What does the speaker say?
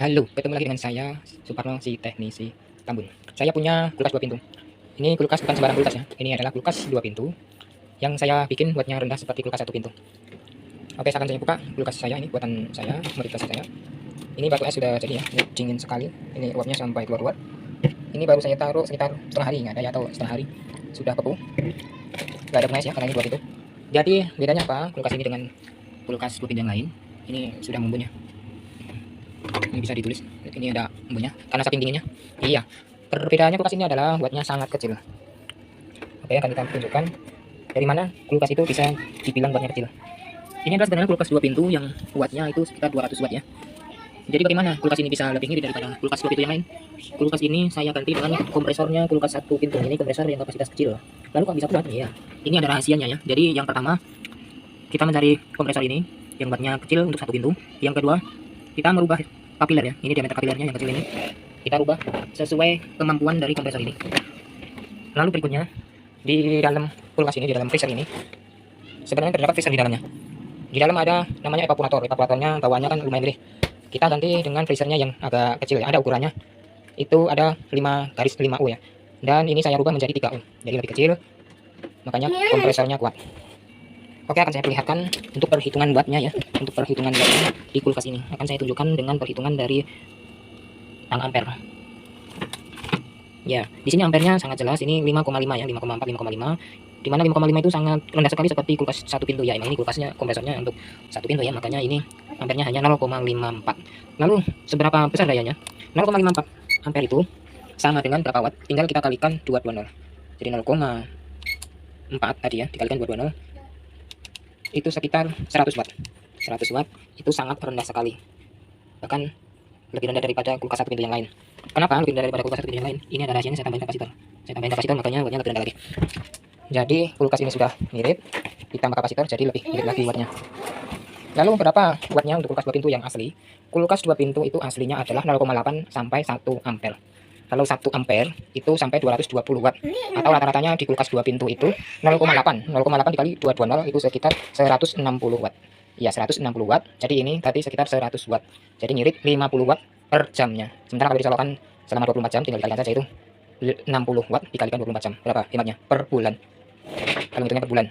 Halo, ketemu lagi dengan saya, Suparno, si teknisi Tambun. Saya punya kulkas 2 pintu. Ini kulkas bukan sembarang kulkas ya. Ini adalah kulkas 2 pintu yang saya bikin buatnya rendah seperti kulkas 1 pintu. Oke, sekarang saya buka kulkas saya ini, buatan saya, modifikasi saya. Ini batu es sudah jadi ya, ini dingin sekali. Ini uapnya sampai keluar. Ini baru saya taruh sekitar setengah hari, nggak ada ya, atau setengah hari sudah beku. Nggak ada panas ya, karena ini 2 pintu. Jadi bedanya apa kulkas ini dengan kulkas 2 pintu yang lain? Ini sudah membunya. Ini bisa ditulis, ini ada embunnya karena saking dinginnya. Iya, perbedaannya kulkas ini adalah buatnya sangat kecil. Oke, akan kita tunjukkan dari mana kulkas itu bisa dibilang buatnya kecil. Ini adalah sebenarnya kulkas 2 pintu yang kuatnya itu sekitar 200 watt ya. Jadi bagaimana kulkas ini bisa lebih ngiri daripada kulkas 2 pintu yang lain? Kulkas ini saya ganti dengan kompresornya kulkas 1 pintu. Ini kompresor yang kapasitas kecil. Lalu kok bisa kuat? Iya, ini ada rahasianya ya. Jadi yang pertama, kita mencari kompresor ini yang buatnya kecil untuk 1 pintu. Yang kedua, kita merubah kapiler ya. Ini diameter kapilernya yang kecil ini. Kita rubah sesuai kemampuan dari kompresor ini. Lalu berikutnya, di dalam kulkas ini, di dalam freezer ini, sebenarnya terdapat freezer di dalamnya. Di dalam ada namanya evaporator. Evaporatornya bawahnya kan lumayan gede. Kita ganti dengan freezernya yang agak kecil ya. Ada ukurannya. Itu ada 5 U ya. Dan ini saya rubah menjadi 3 U. Jadi lebih kecil. Makanya kompresornya kuat. Oke, akan saya perlihatkan untuk perhitungan wattnya ya. Untuk perhitungan wattnya di kulkas ini akan saya tunjukkan dengan perhitungan dari tang ampere. Ya, di sini ampernya sangat jelas. Ini 5,5 ya, 5,4, 5,5. Di mana 5,5 itu sangat rendah sekali seperti kulkas 1 pintu ya. Ini kulkasnya kompresornya untuk 1 pintu ya, makanya ini ampernya hanya 0,54. Lalu seberapa besar dayanya? 0,54 ampere itu sama dengan berapa watt? Tinggal kita kalikan 220. Jadi 0,4 tadi ya, dikalikan 220 itu sekitar 100 watt. 100 watt itu sangat rendah sekali. Bahkan lebih rendah daripada kulkas 1 pintu yang lain. Kenapa lebih rendah daripada kulkas 1 pintu yang lain? Ini ada rahasianya, saya tambahin kapasitor. Saya tambahin kapasitor makanya wattnya lebih rendah lagi. Jadi kulkas ini sudah mirip, ditambah kapasitor jadi lebih mirip lagi wattnya. Lalu berapa wattnya untuk kulkas 2 pintu yang asli? Kulkas 2 pintu itu aslinya adalah 0,8 sampai 1 ampere. Kalau 1 ampere itu sampai 220 watt. Atau rata-ratanya di kulkas 2 pintu itu 0,8. 0,8 dikali 220 itu sekitar 160 watt. Ya, 160 watt. Jadi ini tadi sekitar 100 watt. Jadi ngirit 50 watt per jamnya. Sementara kalau disolokan selama 24 jam tinggal dikalikan saja itu 60 watt dikalikan 24 jam. Berapa hematnya per bulan? Kalau hitungnya per bulan.